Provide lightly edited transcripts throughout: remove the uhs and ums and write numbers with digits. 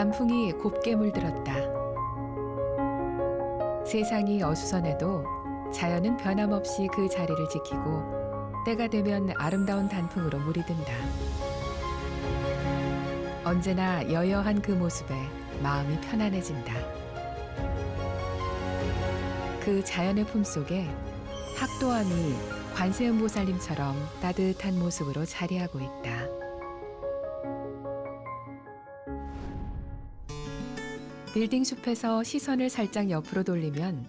단풍이 곱게 물들었다. 세상이 어수선해도 자연은 변함없이 그 자리를 지키고 때가 되면 아름다운 단풍으로 물이 든다. 언제나 여여한 그 모습에 마음이 편안해진다. 그 자연의 품속에 학도암이 관세음보살님처럼 따뜻한 모습으로 자리하고 있다. 빌딩 숲에서 시선을 살짝 옆으로 돌리면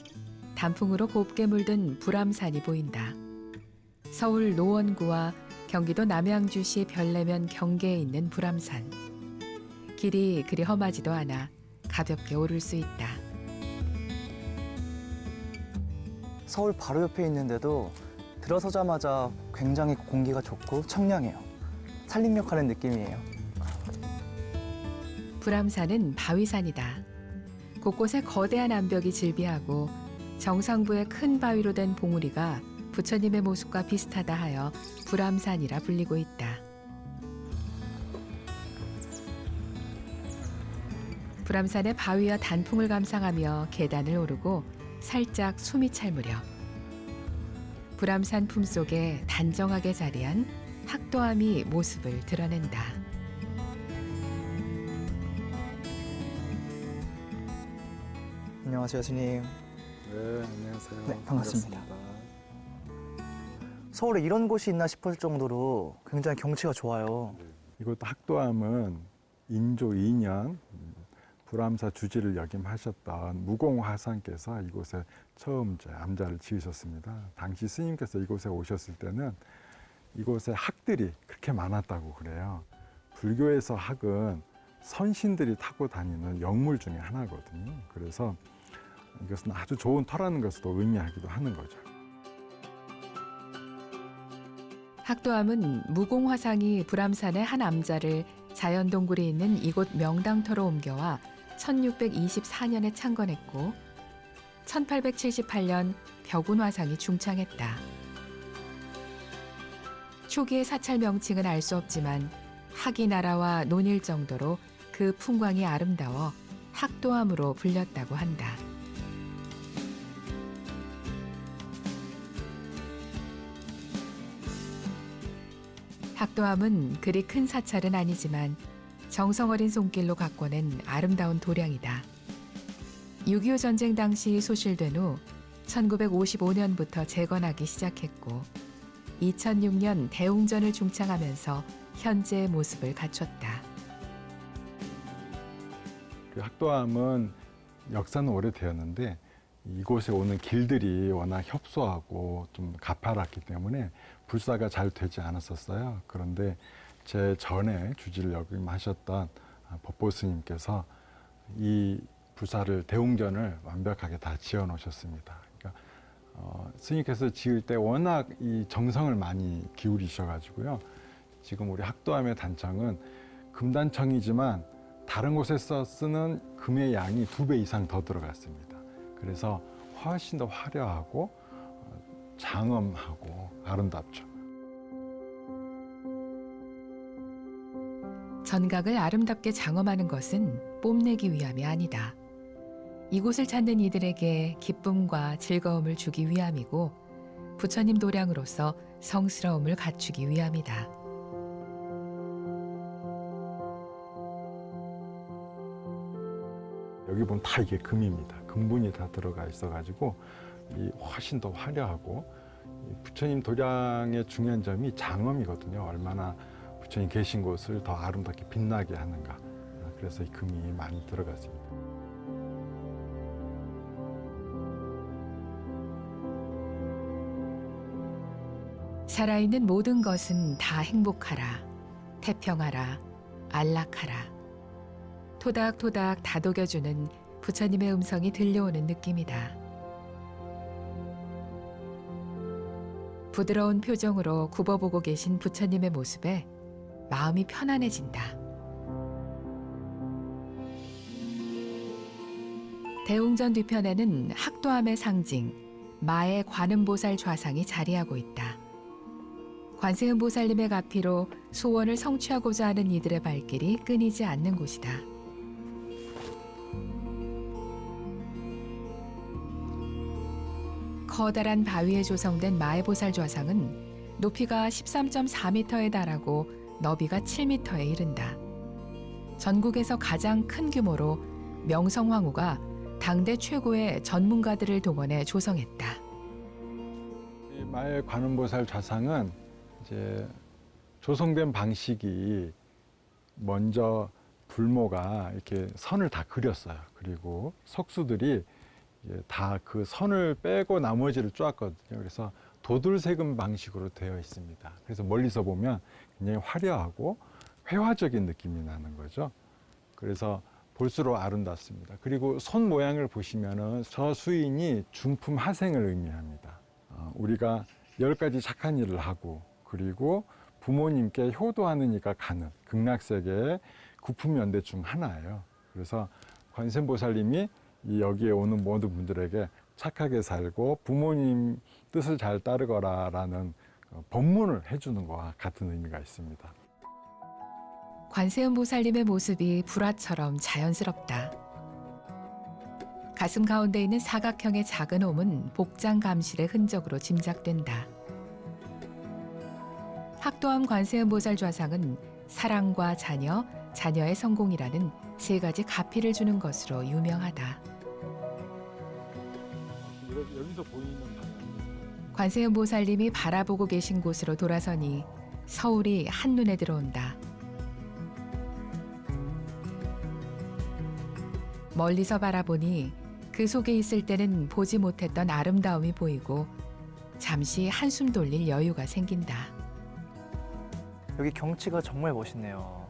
단풍으로 곱게 물든 불암산이 보인다. 서울 노원구와 경기도 남양주시 별내면 경계에 있는 불암산. 길이 그리 험하지도 않아 가볍게 오를 수 있다. 서울 바로 옆에 있는데도 들어서자마자 굉장히 공기가 좋고 청량해요. 산림욕하는 느낌이에요. 불암산은 바위산이다. 곳곳에 거대한 암벽이 질비하고 정상부에 큰 바위로 된 봉우리가 부처님의 모습과 비슷하다 하여 불암산이라 불리고 있다. 불암산의 바위와 단풍을 감상하며 계단을 오르고 살짝 숨이 찰 무렵 불암산 품속에 단정하게 자리한 학도암이 모습을 드러낸다. 안녕하세요, 스님. 네, 안녕하세요. 네, 반갑습니다. 서울에 이런 곳이 있나 싶을 정도로 굉장히 경치가 좋아요. 이곳 학도암은 인조 2년 불암사 주지를 역임하셨던 무공화상께서 이곳에 처음 암자를 지으셨습니다. 당시 스님께서 이곳에 오셨을 때는 이곳에 학들이 그렇게 많았다고 그래요. 불교에서 학은 선신들이 타고 다니는 역물 중에 하나거든요. 그래서 이것은 아주 좋은 터라는 것도 의미하기도 하는 거죠. 학도암은 무공화상이 불암산의 한 암자를 자연동굴에 있는 이곳 명당터로 옮겨와 1624년에 창건했고 1878년 벽운화상이 중창했다. 초기의 사찰 명칭은 알 수 없지만 학이 나라와 논일 정도로 그 풍광이 아름다워 학도암으로 불렸다고 한다. 학도암은 그리 큰 사찰은 아니지만 정성 어린 손길로 가꿔낸 아름다운 도량이다. 6.25 전쟁 당시 소실된 후 1955년부터 재건하기 시작했고 2006년 대웅전을 중창하면서 현재의 모습을 갖췄다. 그 학도암은 역사는 오래되었는데 이곳에 오는 길들이 워낙 협소하고 좀 가파랐기 때문에 불사가 잘 되지 않았었어요. 그런데 제 전에 주지를 역임하셨던 법보 스님께서 이 불사를 대웅전을 완벽하게 다 지어 놓으셨습니다. 그러니까 스님께서 지을 때 워낙 이 정성을 많이 기울이셔가지고요. 지금 우리 학도암의 단청은 금단청이지만 다른 곳에서 쓰는 금의 양이 2배 이상 더 들어갔습니다. 그래서 훨씬 더 화려하고 장엄하고 아름답죠. 전각을 아름답게 장엄하는 것은 뽐내기 위함이 아니다. 이곳을 찾는 이들에게 기쁨과 즐거움을 주기 위함이고 부처님 도량으로서 성스러움을 갖추기 위함이다. 여기 보면 다 이게 금입니다. 금분이 다 들어가 있어가지고 이 훨씬 더 화려하고 이 부처님 도량의 중요한 점이 장엄이거든요. 얼마나 부처님 계신 곳을 더 아름답게 빛나게 하는가. 그래서 이 금이 많이 들어갔습니다. 살아있는 모든 것은 다 행복하라, 태평하라, 안락하라. 토닥토닥 다독여주는 부처님의 음성이 들려오는 느낌이다. 부드러운 표정으로 굽어보고 계신 부처님의 모습에 마음이 편안해진다. 대웅전 뒤편에는 학도암의 상징, 마의 관음보살 좌상이 자리하고 있다. 관세음보살님의 가피로 소원을 성취하고자 하는 이들의 발길이 끊이지 않는 곳이다. 커다란 바위에 조성된 마애보살 좌상은 높이가 13.4m에 달하고 너비가 7m에 이른다. 전국에서 가장 큰 규모로 명성황후가 당대 최고의 전문가들을 동원해 조성했다. 이 마의 관음보살 좌상은 이제 조성된 방식이 먼저 불모가 이렇게 선을 다 그렸어요. 그리고 석수들이 다 그 선을 빼고 나머지를 쪼았거든요. 그래서 도들세금 방식으로 되어 있습니다. 그래서 멀리서 보면 굉장히 화려하고 회화적인 느낌이 나는 거죠. 그래서 볼수록 아름답습니다. 그리고 손 모양을 보시면은 저 수인이 중품 하생을 의미합니다. 우리가 10가지 착한 일을 하고 그리고 부모님께 효도하는 이가 가는 극락세계의 구품연대 중 하나예요. 그래서 관세음보살님이 이 여기에 오는 모든 분들에게 착하게 살고 부모님 뜻을 잘 따르거라라는 법문을 해주는 것과 같은 의미가 있습니다. 관세음보살님의 모습이 불화처럼 자연스럽다. 가슴 가운데 있는 사각형의 작은 홈은 복장 감실의 흔적으로 짐작된다. 학도암 관세음보살 좌상은 사랑과 자녀, 자녀의 성공이라는 세 가지 가피를 주는 것으로 유명하다. 여기서 보이는 방향. 관세음보살님이 바라보고 계신 곳으로 돌아서니 서울이 한눈에 들어온다. 멀리서 바라보니 그 속에 있을 때는 보지 못했던 아름다움이 보이고 잠시 한숨 돌릴 여유가 생긴다. 여기 경치가 정말 멋있네요.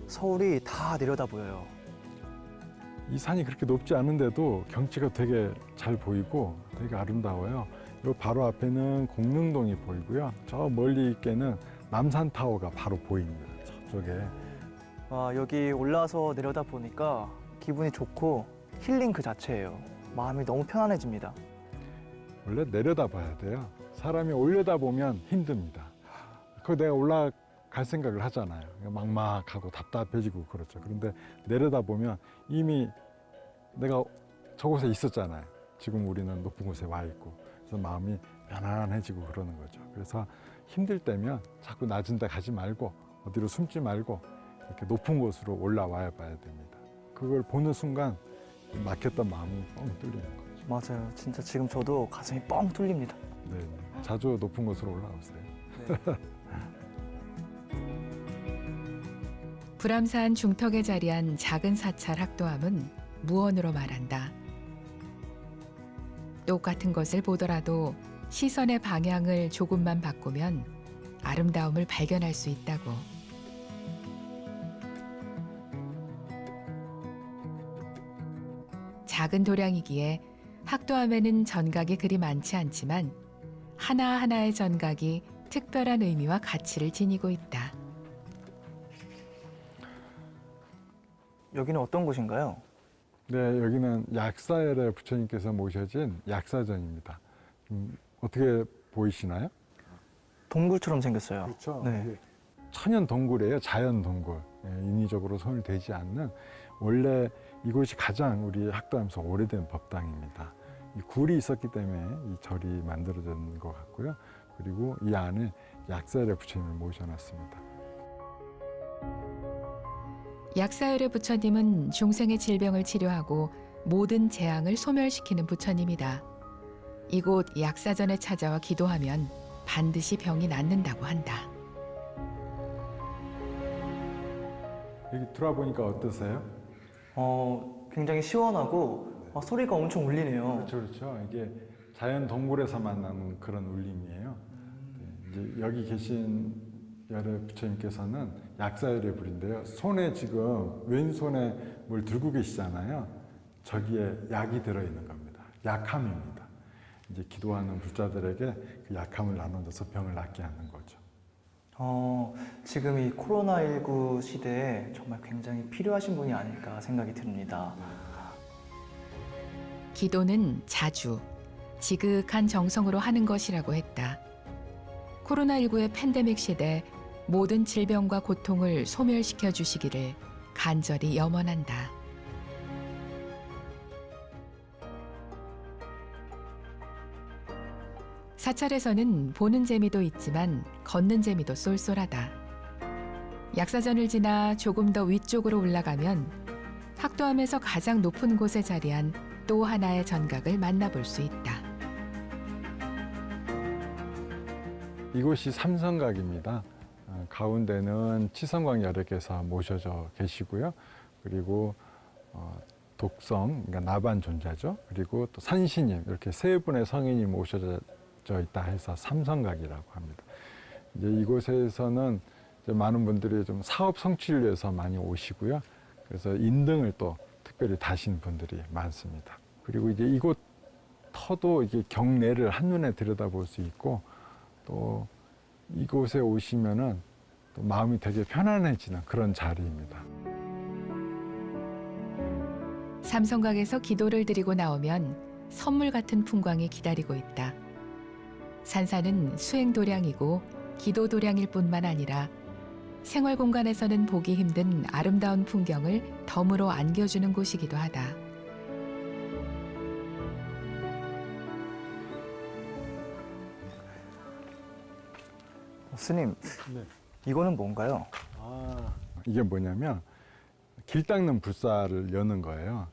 서울이 다 내려다 보여요. 이 산이 그렇게 높지 않은데도 경치가 되게 잘 보이고 되게 아름다워요. 요 바로 앞에는 공릉동이 보이고요. 저 멀리 있게는 남산타워가 바로 보입니다. 저쪽에. 와, 여기 올라와서 내려다 보니까 기분이 좋고 힐링 그 자체예요. 마음이 너무 편안해집니다. 원래 내려다 봐야 돼요. 사람이 올려다 보면 힘듭니다. 그 내가 올라갈 생각을 하잖아요. 막막하고 답답해지고 그렇죠. 그런데 내려다 보면 이미 내가 저곳에 있었잖아요. 지금 우리는 높은 곳에 와 있고 그래서 마음이 편안해지고 그러는 거죠. 그래서 힘들 때면 자꾸 낮은 데 가지 말고 어디로 숨지 말고 이렇게 높은 곳으로 올라와야 봐야 됩니다. 그걸 보는 순간 막혔던 마음이 뻥 뚫리는 거죠. 맞아요. 진짜 지금 저도 가슴이 뻥 뚫립니다. 네, 자주 높은 곳으로 올라오세요. 불암산 중턱에 자리한 작은 사찰 학도암은 무언으로 말한다. 똑같은 것을 보더라도 시선의 방향을 조금만 바꾸면 아름다움을 발견할 수 있다고. 작은 도량이기에 학도암에는 전각이 그리 많지 않지만 하나하나의 전각이 특별한 의미와 가치를 지니고 있다. 여기는 어떤 곳인가요? 네, 여기는 약사열의 부처님께서 모셔진 약사전입니다. 어떻게 보이시나요? 동굴처럼 생겼어요. 그렇죠. 네. 천연 동굴이에요. 자연 동굴. 인위적으로 손을 대지 않는 원래 이곳이 가장 우리 학도암에서 오래된 법당입니다. 이 굴이 있었기 때문에 이 절이 만들어진 것 같고요. 그리고 이 안에 약사열의 부처님을 모셔놨습니다. 약사열의 부처님은 중생의 질병을 치료하고 모든 재앙을 소멸시키는 부처님이다. 이곳 약사전에 찾아와 기도하면 반드시 병이 낫는다고 한다. 여기 들어보니까 어떠세요? 굉장히 시원하고 소리가 엄청 울리네요. 그렇죠, 그렇죠. 이게 자연 동굴에서 만나는 그런 울림이에요. 네, 이제 여기 계신 열의 부처님께서는 약사열의 불인데요. 손에 지금 왼손에 뭘 들고 계시잖아요. 저기에 약이 들어있는 겁니다. 약함입니다. 이제 기도하는 불자들에게 그 약함을 나눠줘서 병을 낫게 하는 거죠. 지금 이 코로나19 시대에 정말 굉장히 필요하신 분이 아닐까 생각이 듭니다. 기도는 자주, 지극한 정성으로 하는 것이라고 했다. 코로나19의 팬데믹 시대 모든 질병과 고통을 소멸시켜 주시기를 간절히 염원한다. 사찰에서는 보는 재미도 있지만 걷는 재미도 쏠쏠하다. 약사전을 지나 조금 더 위쪽으로 올라가면 학도암에서 가장 높은 곳에 자리한 또 하나의 전각을 만나볼 수 있다. 이곳이 삼성각입니다. 가운데는 치성광 여력께서 모셔져 계시고요. 그리고 독성, 그러니까 나반 존자죠. 그리고 또 산신님, 이렇게 세 분의 성인이 모셔져 있다 해서 삼성각이라고 합니다. 이제 이곳에서는 이제 많은 분들이 좀 사업 성취를 위해서 많이 오시고요. 그래서 인등을 또 특별히 다신 분들이 많습니다. 그리고 이제 이곳 터도 이게 경내를 한눈에 들여다볼 수 있고, 또 이곳에 오시면은 또 마음이 되게 편안해지는 그런 자리입니다. 삼성각에서 기도를 드리고 나오면 선물 같은 풍광이 기다리고 있다. 산사는 수행도량이고 기도도량일 뿐만 아니라 생활 공간에서는 보기 힘든 아름다운 풍경을 덤으로 안겨주는 곳이기도 하다. 스님, 네. 이거는 뭔가요? 이게 뭐냐면 길 닦는 불사를 여는 거예요.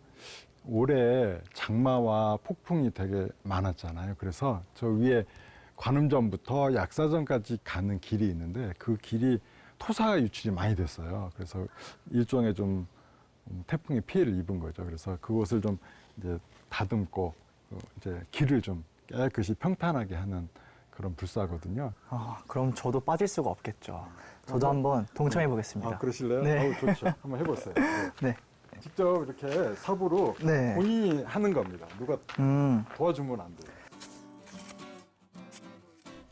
올해 장마와 폭풍이 되게 많았잖아요. 그래서 저 위에 관음전부터 약사전까지 가는 길이 있는데 그 길이 토사 유출이 많이 됐어요. 그래서 일종의 좀 태풍의 피해를 입은 거죠. 그래서 그곳을 좀 이제 다듬고 이제 길을 좀 깨끗이 평탄하게 하는 그런 불사거든요. 그럼 저도 빠질 수가 없겠죠. 저도 한번 동참해 보겠습니다. 그러실래요? 네. 좋죠. 한번 해보세요. 네. 직접 이렇게 삽으로 네. 본인이 하는 겁니다. 누가 음, 도와주면 안 돼요.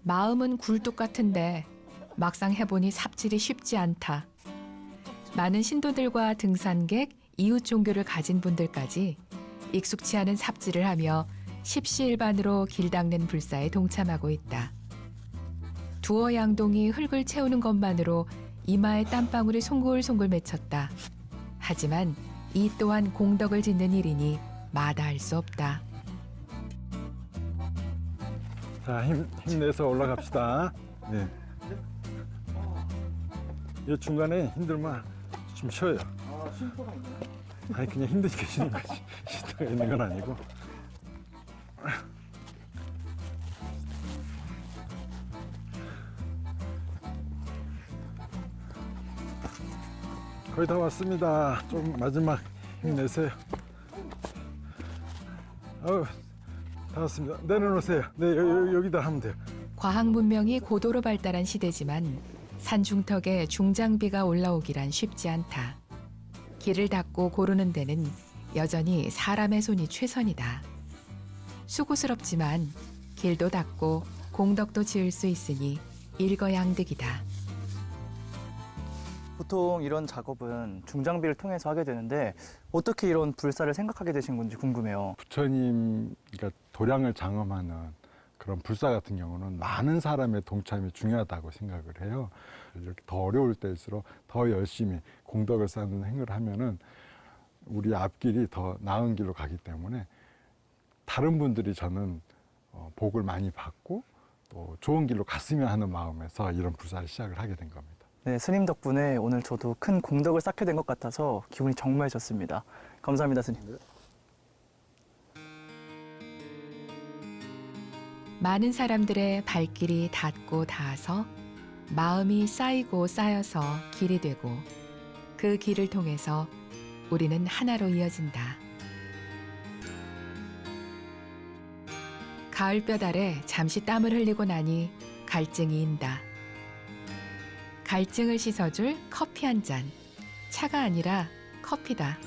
마음은 굴뚝 같은데 막상 해보니 삽질이 쉽지 않다. 많은 신도들과 등산객, 이웃 종교를 가진 분들까지 익숙치 않은 삽질을 하며 십시일반으로 길 닦는 불사에 동참하고 있다. 두어 양동이 흙을 채우는 것만으로 이마에 땀방울이 송골송골 맺혔다. 하지만 이 또한 공덕을 짓는 일이니 마다할 수 없다. 자, 힘내서 올라갑시다. 네. 이 중간에 힘들면 좀 쉬어요. 쉼터가 있나요? 아니, 그냥 힘드니까 쉬는 거지. 쉼터가 있는 건 아니고. 거의 다 왔습니다. 좀 마지막 힘내세요. 다 왔습니다. 내려놓으세요. 네, 여기다 하면 돼요. 과학 문명이 고도로 발달한 시대지만 산중턱에 중장비가 올라오기란 쉽지 않다. 길을 닦고 고르는 데는 여전히 사람의 손이 최선이다. 수고스럽지만 길도 닦고 공덕도 지을 수 있으니 일거양득이다. 보통 이런 작업은 중장비를 통해서 하게 되는데 어떻게 이런 불사를 생각하게 되신 건지 궁금해요. 부처님, 그러니까 도량을 장엄하는 그런 불사 같은 경우는 많은 사람의 동참이 중요하다고 생각을 해요. 이렇게 더 어려울 때일수록 더 열심히 공덕을 쌓는 행위를 하면은 우리 앞길이 더 나은 길로 가기 때문에 다른 분들이 저는 복을 많이 받고 또 좋은 길로 갔으면 하는 마음에서 이런 불사를 시작을 하게 된 겁니다. 네, 스님 덕분에 오늘 저도 큰 공덕을 쌓게 된 것 같아서 기분이 정말 좋습니다. 감사합니다, 스님. 많은 사람들의 발길이 닿고 닿아서 마음이 쌓이고 쌓여서 길이 되고 그 길을 통해서 우리는 하나로 이어진다. 가을볕 아래 잠시 땀을 흘리고 나니 갈증이 인다. 갈증을 씻어줄 커피 한 잔. 차가 아니라 커피다.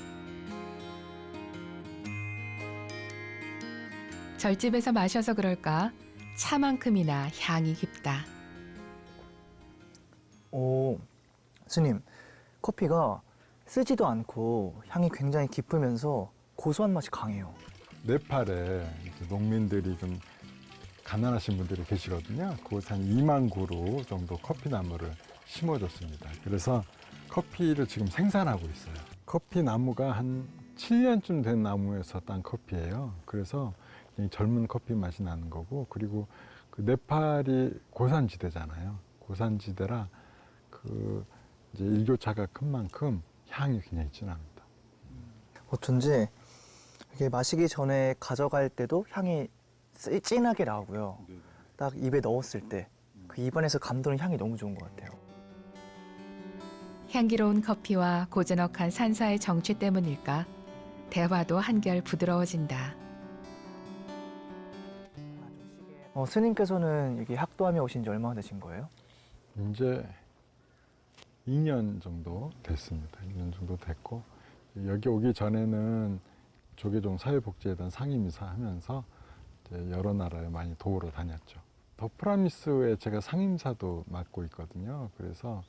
절집에서 마셔서 그럴까 차만큼이나 향이 깊다. 오, 스님, 커피가 쓰지도 않고 향이 굉장히 깊으면서 고소한 맛이 강해요. 네팔에 이제 농민들이 좀 가난하신 분들이 계시거든요. 그곳 한 2만 그루 정도 커피 나무를 심어줬습니다. 그래서 커피를 지금 생산하고 있어요. 커피 나무가 한 7년쯤 된 나무에서 딴 커피예요. 그래서 굉장히 젊은 커피 맛이 나는 거고, 그리고 그 네팔이 고산지대잖아요. 고산지대라 그 이제 일교차가 큰 만큼 향이 굉장히 진합니다. 어쩐지 이게 마시기 전에 가져갈 때도 향이 진하게 나오고요. 딱 입에 넣었을 때 그 입안에서 감도는 향이 너무 좋은 것 같아요. 향기로운 커피와 고즈넉한 산사의 정취 때문일까 대화도 한결 부드러워진다. 스님께서는 여기 학도암에 오신 지 얼마나 되신 거예요? 이제 2년 정도 됐습니다. 2년 정도 됐고 여기 오기 전에는 조계종 사회복지회단 상임이사 하면서 이제 여러 나라에 많이 도우러 다녔죠. 더 프라미스에 제가 상임사도 맡고 있거든요. 그래서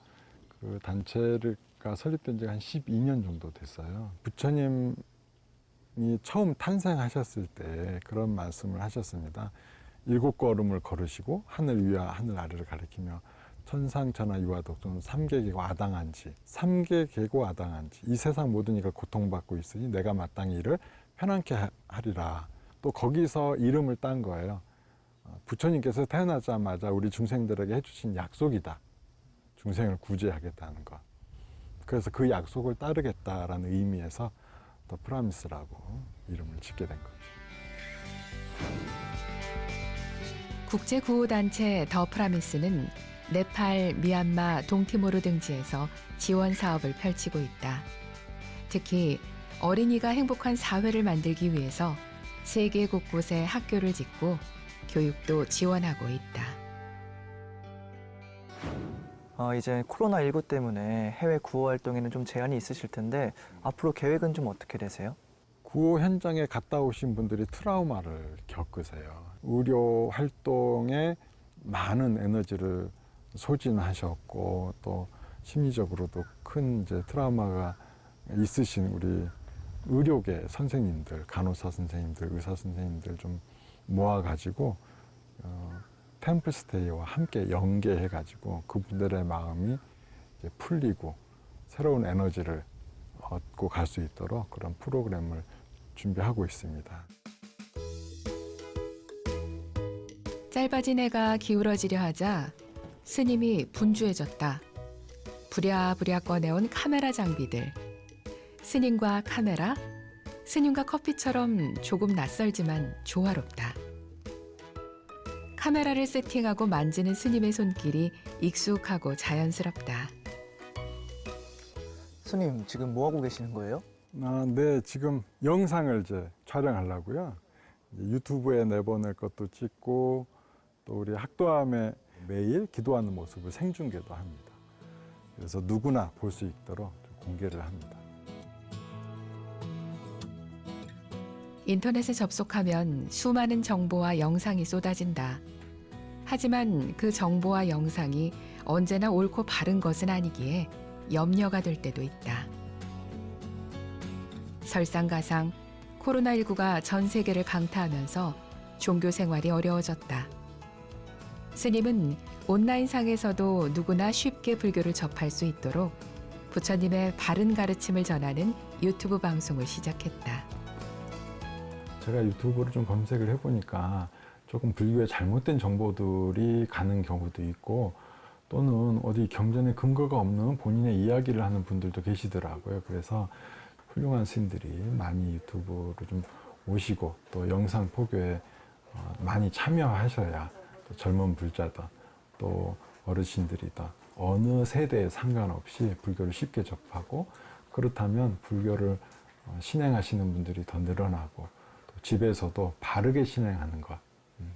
그 단체가 설립된 지가 한 12년 정도 됐어요. 부처님이 처음 탄생하셨을 때 그런 말씀을 하셨습니다. 7걸음을 걸으시고 하늘 위와 하늘 아래를 가리키며 천상천하 유아독존 삼계계고 아당한지 삼계계고 아당한지 이 세상 모든 이가 고통받고 있으니 내가 마땅히 이를 편안케 하리라. 또 거기서 이름을 딴 거예요. 부처님께서 태어나자마자 우리 중생들에게 해주신 약속이다. 중생을 구제하겠다는 것. 그래서 그 약속을 따르겠다라는 의미에서 더 프라미스라고 이름을 짓게 된 거죠. 국제구호단체 더 프라미스는 네팔, 미얀마, 동티모르 등지에서 지원 사업을 펼치고 있다. 특히 어린이가 행복한 사회를 만들기 위해서 세계 곳곳에 학교를 짓고 교육도 지원하고 있다. 이제 코로나19 때문에 해외 구호 활동에는 좀 제한이 있으실 텐데 앞으로 계획은 좀 어떻게 되세요? 구호 현장에 갔다 오신 분들이 트라우마를 겪으세요. 의료 활동에 많은 에너지를 소진하셨고 또 심리적으로도 큰 이제 트라우마가 있으신 우리 의료계 선생님들, 간호사 선생님들, 의사 선생님들 좀 모아가지고 템플스테이와 함께 연계해가지고 그분들의 마음이 이제 풀리고 새로운 에너지를 얻고 갈 수 있도록 그런 프로그램을 준비하고 있습니다. 짧아진 해가 기울어지려 하자 스님이 분주해졌다. 부랴부랴 꺼내온 카메라 장비들. 스님과 카메라, 스님과 커피처럼 조금 낯설지만 조화롭다. 카메라를 세팅하고 만지는 스님의 손길이 익숙하고 자연스럽다. 스님 지금 뭐 하고 계시는 거예요? 네, 지금 영상을 이제 촬영하려고요. 유튜브에 내보낼 것도 찍고 또 우리 학도암에 매일 기도하는 모습을 생중계도 합니다. 그래서 누구나 볼 수 있도록 공개를 합니다. 인터넷에 접속하면 수많은 정보와 영상이 쏟아진다. 하지만 그 정보와 영상이 언제나 옳고 바른 것은 아니기에 염려가 될 때도 있다. 설상가상 코로나19가 전 세계를 강타하면서 종교 생활이 어려워졌다. 스님은 온라인상에서도 누구나 쉽게 불교를 접할 수 있도록 부처님의 바른 가르침을 전하는 유튜브 방송을 시작했다. 제가 유튜브를 좀 검색을 해보니까 조금 불교의 잘못된 정보들이 가는 경우도 있고 또는 어디 경전에 근거가 없는 본인의 이야기를 하는 분들도 계시더라고요. 그래서 훌륭한 스님들이 많이 유튜브로 좀 오시고 또 영상 포교에 많이 참여하셔야 또 젊은 불자든 또 어르신들이든 어느 세대에 상관없이 불교를 쉽게 접하고 그렇다면 불교를 신행하시는 분들이 더 늘어나고 또 집에서도 바르게 신행하는 것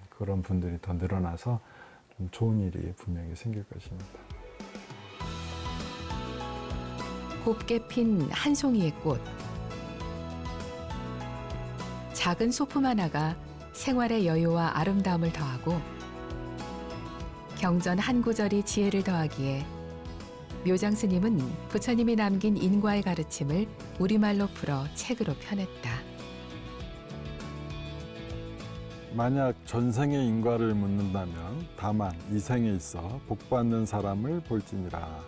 그런 분들이 더 늘어나서 좀 좋은 일이 분명히 생길 것입니다. 곱게 핀 한 송이의 꽃. 작은 소품 하나가 생활의 여유와 아름다움을 더하고 경전 한 구절이 지혜를 더하기에 묘장 스님은 부처님이 남긴 인과의 가르침을 우리말로 풀어 책으로 펴냈다. 만약 전생의 인과를 묻는다면 다만 이 생에 있어 복받는 사람을 볼지니라.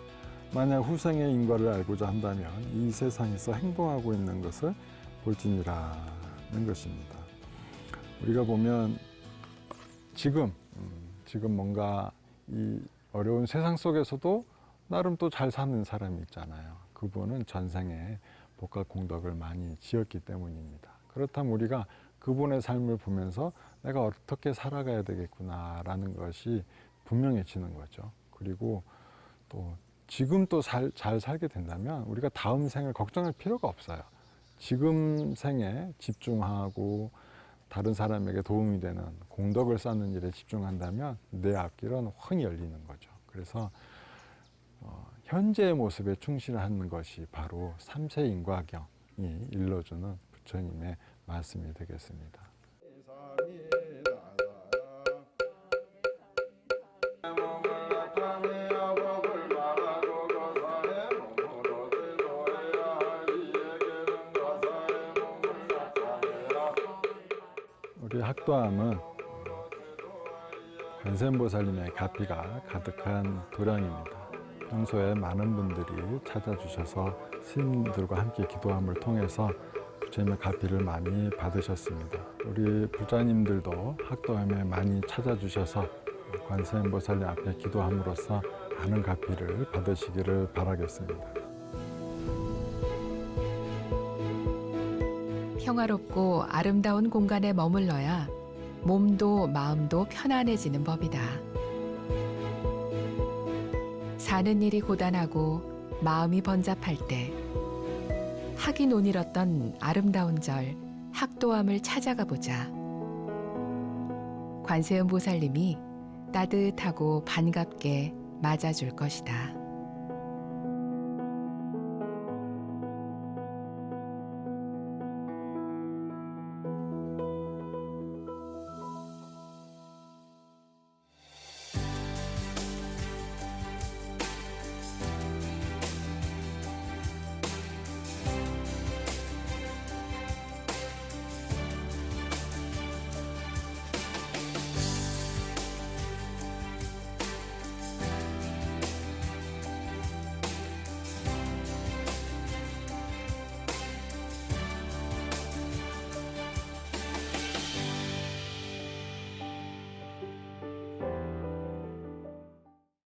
만약 후생의 인과를 알고자 한다면 이 세상에서 행동하고 있는 것을 볼지니라는 것입니다. 우리가 보면 지금 지금 뭔가 이 어려운 세상 속에서도 나름 또 잘 사는 사람이 있잖아요. 그분은 전생에 복과 공덕을 많이 지었기 때문입니다. 그렇다면 우리가 그분의 삶을 보면서 내가 어떻게 살아가야 되겠구나라는 것이 분명해지는 거죠. 그리고 또 지금 또 잘 살게 된다면 우리가 다음 생을 걱정할 필요가 없어요. 지금 생에 집중하고 다른 사람에게 도움이 되는 공덕을 쌓는 일에 집중한다면 내 앞길은 훤히 열리는 거죠. 그래서 현재의 모습에 충실하는 것이 바로 삼세인과경이 일러주는 부처님의 말씀이 되겠습니다. 우리 학도암은 관세음보살님의 가피가 가득한 도량입니다. 평소에 많은 분들이 찾아주셔서 스님들과 함께 기도함을 통해서 부처님의 가피를 많이 받으셨습니다. 우리 부자님들도 학도암에 많이 찾아주셔서 관세음보살님 앞에 기도함으로써 많은 가피를 받으시기를 바라겠습니다. 평화롭고 아름다운 공간에 머물러야 몸도 마음도 편안해지는 법이다. 사는 일이 고단하고 마음이 번잡할 때 학이 논일었던 아름다운 절 학도암을 찾아가 보자. 관세음보살님이 따뜻하고 반갑게 맞아줄 것이다.